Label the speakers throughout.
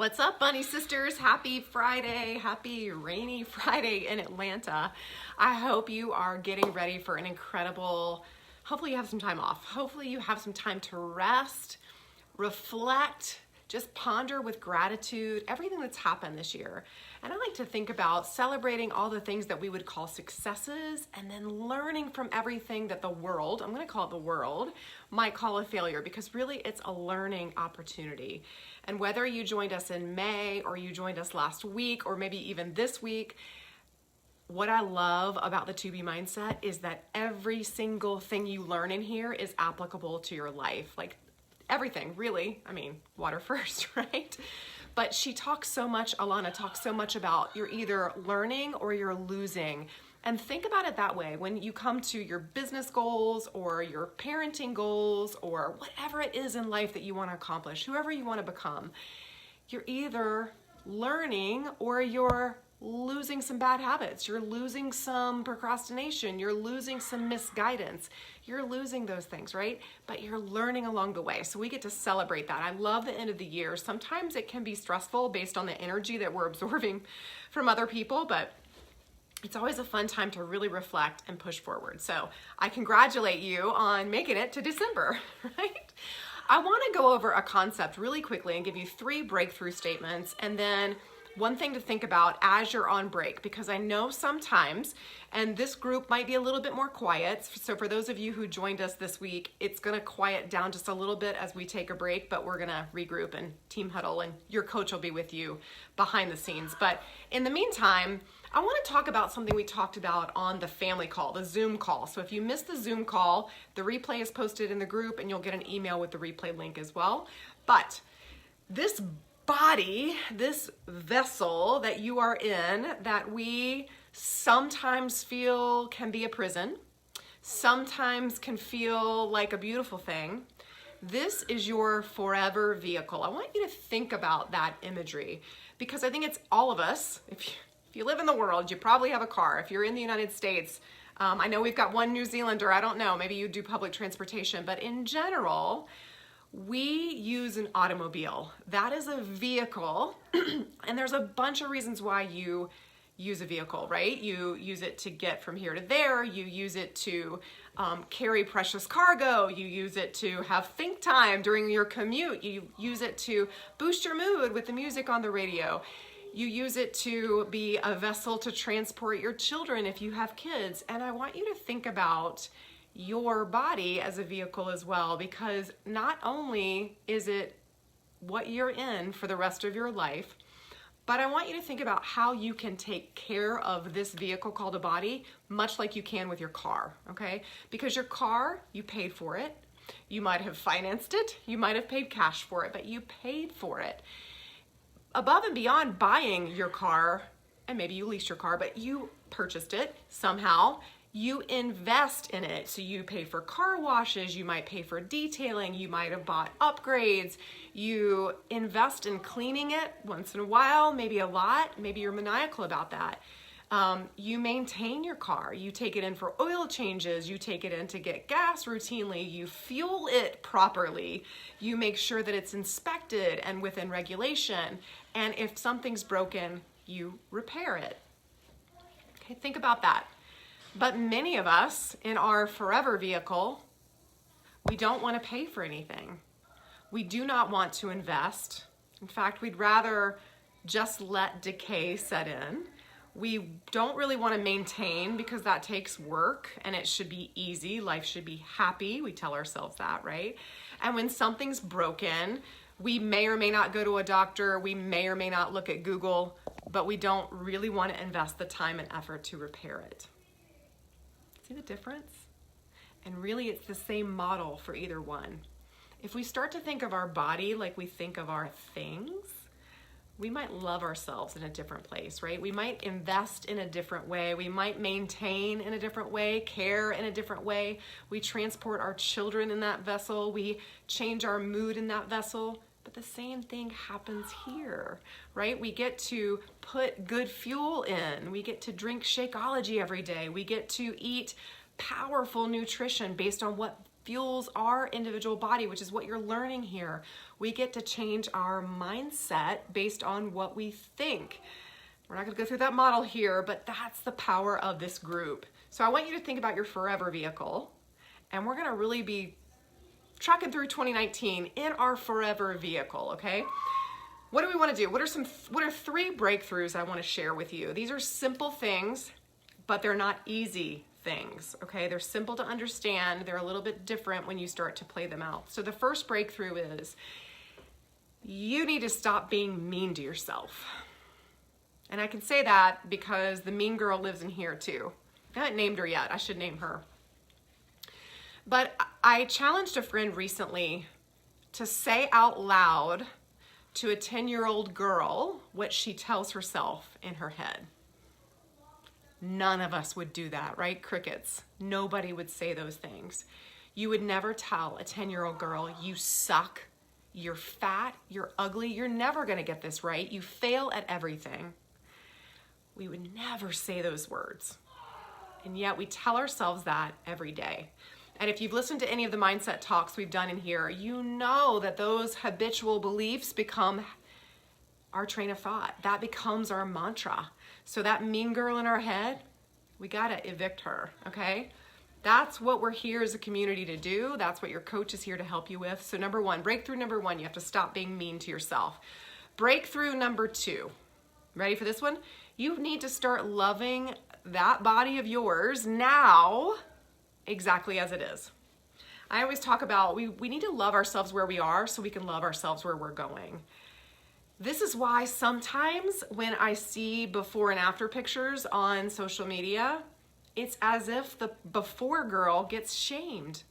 Speaker 1: What's up, Bunny Sisters? Happy Friday. Happy rainy Friday in Atlanta. I hope you are getting ready for an incredible, hopefully you have some time off. Hopefully you have some time to rest, reflect, just ponder with gratitude everything that's happened this year. And I like to think about celebrating all the things that we would call successes and then learning from everything that the world, I'm going to call it the world, might call a failure, because really it's a learning opportunity. And whether you joined us in May or you joined us last week or maybe even this week, what I love about the To Be Mindset is that every single thing you learn in here is applicable to your life. Like everything, really. I mean, water first, right? But she talks so much, Alana talks so much about you're either learning or you're losing. And think about it that way. When you come to your business goals or your parenting goals or whatever it is in life that you want to accomplish, whoever you want to become, you're either learning or you're losing some bad habits. You're losing some procrastination. You're losing some misguidance. You're losing those things, right? But you're learning along the way. So we get to celebrate that. I love the end of the year. Sometimes it can be stressful based on the energy that we're absorbing from other people, but it's always a fun time to really reflect and push forward. So I congratulate you on making it to December, right? I want to go over a concept really quickly and give you 3 breakthrough statements and then one thing to think about as you're on break, because I know sometimes, and this group might be a little bit more quiet. So for those of you who joined us this week, it's going to quiet down just a little bit as we take a break, but we're going to regroup and team huddle, and your coach will be with you behind the scenes. But in the meantime, I want to talk about something we talked about on the family call, the Zoom call. So if you missed the Zoom call, the replay is posted in the group and you'll get an email with the replay link as well. But this body, this vessel that you are in, that we sometimes feel can be a prison, sometimes can feel like a beautiful thing, this is your forever vehicle. I want you to think about that imagery, because I think it's all of us. If you live in the world, you probably have a car. If you're in the United States, I know we've got one New Zealander, I don't know, maybe you do public transportation, but in general, we use an automobile. That is a vehicle, and there's a bunch of reasons why you use a vehicle, right? You use it to get from here to there. You use it to carry precious cargo. You use it to have think time during your commute. You use it to boost your mood with the music on the radio. You use it to be a vessel to transport your children if you have kids. And I want you to think about your body as a vehicle as well, because not only is it what you're in for the rest of your life, but I want you to think about how you can take care of this vehicle called a body, much like you can with your car, okay? Because your car, you paid for it. You might have financed it. You might have paid cash for it, but you paid for it. Above and beyond buying your car, and maybe you leased your car, but you purchased it somehow. You invest in it. So you pay for car washes, you might pay for detailing, you might have bought upgrades, you invest in cleaning it once in a while, maybe a lot, maybe you're maniacal about that. You maintain your car, you take it in for oil changes, you take it in to get gas routinely, you fuel it properly, you make sure that it's inspected and within regulation, and if something's broken, you repair it. Okay, think about that. But many of us in our forever vehicle, we don't want to pay for anything. We do not want to invest. In fact, we'd rather just let decay set in. We don't really want to maintain because that takes work and it should be easy. Life should be happy. We tell ourselves that, right? And when something's broken, we may or may not go to a doctor. We may or may not look at Google, but we don't really want to invest the time and effort to repair it. See the difference? And really it's the same model for either one. If we start to think of our body like we think of our things, we might love ourselves in a different place, right? We might invest in a different way. We might maintain in a different way, care in a different way. We transport our children in that vessel. We change our mood in that vessel. But the same thing happens here, right? We get to put good fuel in. We get to drink Shakeology every day. We get to eat powerful nutrition based on what fuels our individual body, which is what you're learning here. We get to change our mindset based on what we think. We're not going to go through that model here, but that's the power of this group. So I want you to think about your forever vehicle, and we're going to really be trucking through 2019 in our forever vehicle, okay? What do we want to do? What are 3 breakthroughs I want to share with you? These are simple things, but they're not easy things, okay? They're simple to understand. They're a little bit different when you start to play them out. So the first breakthrough is you need to stop being mean to yourself. And I can say that because the mean girl lives in here too. I haven't named her yet. I should name her. But I challenged a friend recently to say out loud to a 10-year-old girl what she tells herself in her head. None of us would do that, right? Crickets. Nobody would say those things. You would never tell a 10-year-old girl, you suck, you're fat, you're ugly, you're never gonna get this right, you fail at everything. We would never say those words. And yet we tell ourselves that every day. And if you've listened to any of the mindset talks we've done in here, you know that those habitual beliefs become our train of thought. That becomes our mantra. So that mean girl in our head, we gotta evict her, okay? That's what we're here as a community to do. That's what your coach is here to help you with. So number 1, breakthrough number 1, you have to stop being mean to yourself. Breakthrough number 2, ready for this one? You need to start loving that body of yours now exactly as it is. I always talk about we need to love ourselves where we are so we can love ourselves where we're going. This is why sometimes when I see before and after pictures on social media, it's as if the before girl gets shamed,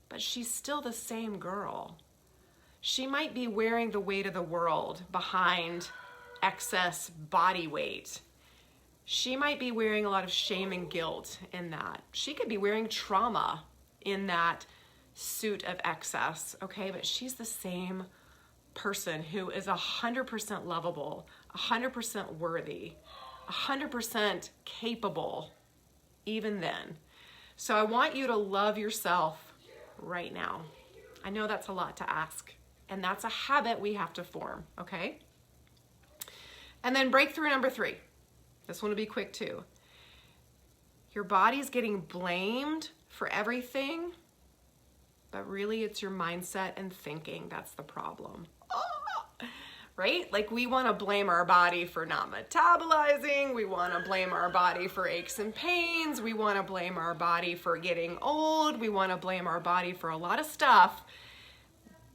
Speaker 1: but she's still the same girl. She might be wearing the weight of the world behind excess body weight. She might be wearing a lot of shame and guilt in that. She could be wearing trauma in that suit of excess, okay? But she's the same person who is 100% lovable, 100% worthy, 100% capable, even then. So I want you to love yourself right now. I know that's a lot to ask, and that's a habit we have to form, okay? And then breakthrough number 3. This one will be quick too. Your body's getting blamed for everything, but really it's your mindset and thinking that's the problem. Right? Like we want to blame our body for not metabolizing. We want to blame our body for aches and pains. We want to blame our body for getting old. We want to blame our body for a lot of stuff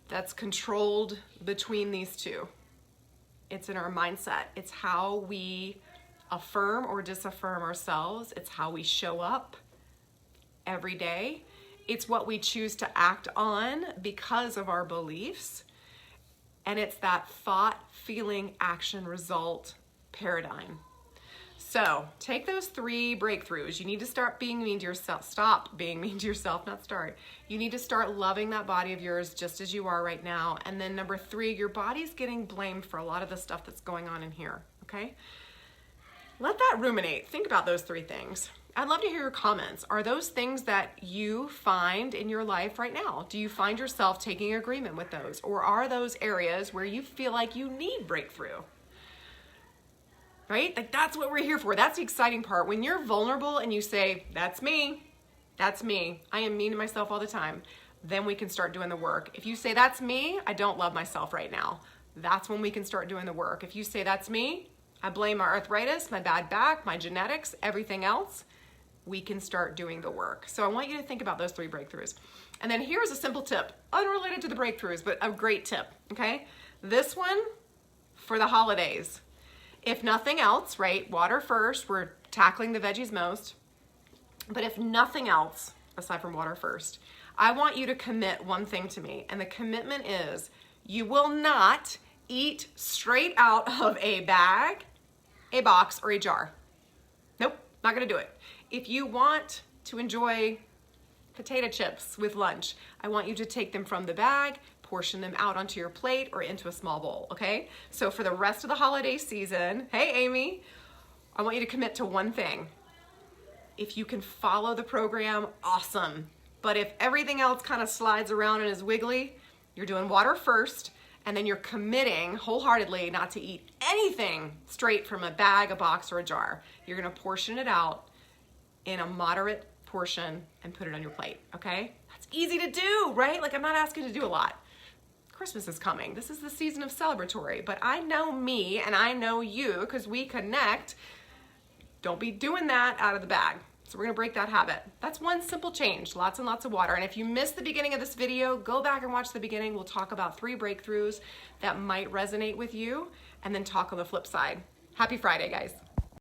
Speaker 1: that's controlled between these two. It's in our mindset. It's how we affirm or disaffirm ourselves. It's how we show up every day. It's what we choose to act on because of our beliefs. And it's that thought, feeling, action, result paradigm. So take those 3 breakthroughs. You need to start being mean to yourself. Stop being mean to yourself, not start. You need to start loving that body of yours just as you are right now. And then number 3, your body's getting blamed for a lot of the stuff that's going on in here, okay? Let that ruminate. Think about those 3 things. I'd love to hear your comments. Are those things that you find in your life right now? Do you find yourself taking agreement with those? Or are those areas where you feel like you need breakthrough? Right? Like that's what we're here for. That's the exciting part. When you're vulnerable and you say, that's me, I am mean to myself all the time, then we can start doing the work. If you say, that's me, I don't love myself right now, that's when we can start doing the work. If you say, that's me, I blame my arthritis, my bad back, my genetics, everything else, we can start doing the work. So I want you to think about those 3 breakthroughs. And then here's a simple tip, unrelated to the breakthroughs, but a great tip, okay? This one for the holidays. If nothing else, right, water first, we're tackling the veggies most, but if nothing else, aside from water first, I want you to commit one thing to me, and the commitment is you will not eat straight out of a bag, a box, or a jar. Nope, not gonna do it. If you want to enjoy potato chips with lunch, I want you to take them from the bag, portion them out onto your plate or into a small bowl, okay? So for the rest of the holiday season, hey Amy, I want you to commit to one thing. If you can follow the program, awesome. But if everything else kind of slides around and is wiggly, you're doing water first, and then you're committing wholeheartedly not to eat anything straight from a bag, a box, or a jar. You're gonna portion it out in a moderate portion and put it on your plate, okay? That's easy to do, right? Like, I'm not asking you to do a lot. Christmas is coming. This is the season of celebratory, but I know me and I know you because we connect. Don't be doing that out of the bag. So we're gonna break that habit. That's one simple change, lots and lots of water. And if you missed the beginning of this video, go back and watch the beginning. We'll talk about 3 breakthroughs that might resonate with you and then talk on the flip side. Happy Friday, guys.